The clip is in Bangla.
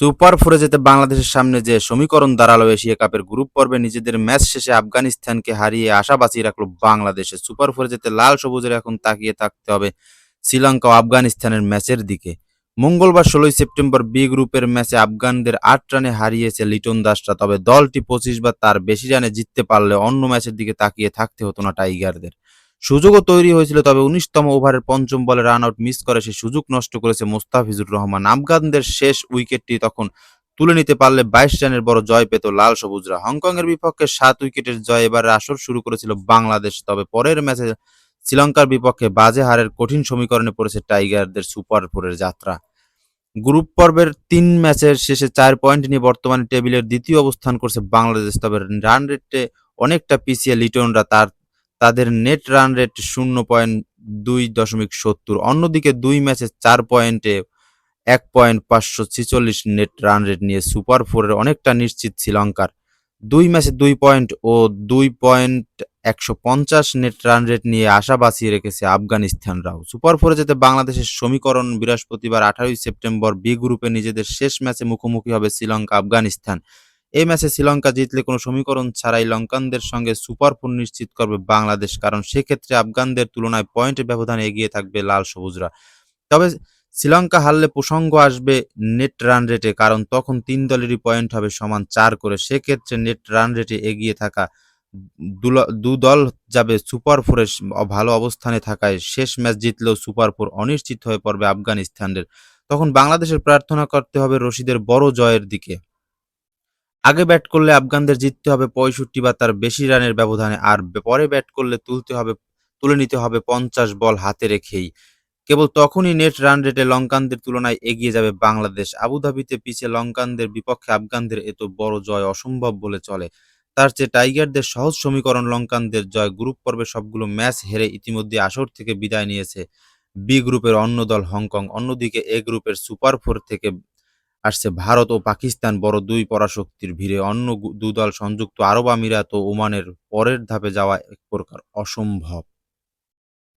সুপার ফোরে যেতে বাংলাদেশের সামনে যে সমীকরণ দাঁড়ালো এশিয়া কাপের গ্রুপ পর্বে নিজেদের ম্যাচ শেষে আফগানিস্তানকে হারিয়ে আশা বাঁচিয়ে রাখলো বাংলাদেশে। সুপার ফোরে যেতে লাল সবুজের এখন তাকিয়ে থাকতে হবে শ্রীলঙ্কা ও আফগানিস্তানের ম্যাচের দিকে। মঙ্গলবার 16 সেপ্টেম্বর বি গ্রুপের ম্যাচে আফগানদের 8 রানে হারিয়েছে লিটন দাসরা। তবে দলটি 25 বা তার বেশি রানে জিততে পারলে অন্য ম্যাচের দিকে তাকিয়ে থাকতে হতো না টাইগারদের। সুযোগও তৈরি হয়েছিল, তবে 19তম ওভারের পঞ্চম বলে রান আউট মিস করে সে সুযোগ নষ্ট করেছে মোস্তাফিজুর রহমান। আফগানদের শেষ উইকেটটি তখন তুলে নিতে পারলে 22 রানের বড় জয় পেত লাল সবুজরা। হংকংয়ের বিপক্ষে 7 উইকেটের জয় এবারে আসর শুরু করেছিল বাংলাদেশ। তবে পরের ম্যাচে শ্রীলঙ্কার বিপক্ষে বাজে হারের কঠিন সমীকরণে পড়েছে টাইগারদের সুপার ফোরের যাত্রা। গ্রুপ পর্বের 3 ম্যাচের শেষে 4 পয়েন্ট নিয়ে বর্তমানে টেবিলের দ্বিতীয় অবস্থান করছে বাংলাদেশ। তবে রান রেটে অনেকটা পিছিয়ে লিটনরা। তাদের নেট রান রেট 0.2.70। অন্যদিকে 2 ম্যাচে 4 পয়েন্টে 1.546 নেট রান রেট নিয়ে সুপার ফোরের অনেকটা নিশ্চিত শ্রীলঙ্কার। 2 ম্যাচে 2 পয়েন্ট ও 2.150 নেট রান রেট নিয়ে আশা বাঁচিয়ে রেখেছে আফগানিস্তানরাও। সুপার ফোরে যেতে বাংলাদেশের সমীকরণ বৃহস্পতিবার 18 সেপ্টেম্বর বি গ্রুপে নিজেদের শেষ ম্যাচে মুখোমুখি হবে শ্রীলঙ্কা আফগানিস্তান। এই ম্যাচে শ্রীলঙ্কা জিতলে কোনো সমীকরণ ছাড়াই লঙ্কানদের সঙ্গে সুপার ফোর নিশ্চিত করবে বাংলাদেশ, কারণ সেক্ষেত্রে আফগানদের তুলনায় পয়েন্টের ব্যবধানে এগিয়ে থাকবে লাল সবুজরা। তবে শ্রীলঙ্কা হারলে প্রসঙ্গ আসবে নেট রান রেটে, কারণ তখন 3 দলেরই পয়েন্ট হবে সমান 4 করে। সেক্ষেত্রে নেট রান রেটে এগিয়ে থাকা দল যাবে সুপার ফোরে ভালো অবস্থানে থাকায় শেষ ম্যাচ জিতলেও সুপার ফোর অনিশ্চিত হয়ে পড়বে আফগানিস্তানদের। তখন বাংলাদেশের প্রার্থনা করতে হবে রশিদের বড় জয়ের দিকে। আগে ব্যাট করলে আফগানদের জিততে হবে 65 বা তার বেশি রানের ব্যবধানে, আর পরে ব্যাট করলে তুলে নিতে হবে 50 বল হাতে রেখেই। কেবল তখনই নেট রান রেটে লঙ্কানদের তুলনায় এগিয়ে যাবে বাংলাদেশ। আবুধাবিতে পিছে লঙ্কানদের বিপক্ষে আফগানদের এত বড় জয় অসম্ভব বলে চলে। তার চেয়ে টাইগারদের সহজ সমীকরণ লঙ্কানদের জয়। গ্রুপ পর্বে সবগুলো ম্যাচ হেরে ইতিমধ্যে আসর থেকে বিদায় নিয়েছে বি গ্রুপের অন্য দল হংকং। অন্যদিকে এ গ্রুপের সুপার ফোর থেকে আসছে ভারত ও পাকিস্তান বড় দুই পরাশক্তির ভিড়ে। অন্য দু দল সংযুক্ত আরব আমিরাত ও ওমানের পরের ধাপে যাওয়া এক প্রকার অসম্ভব।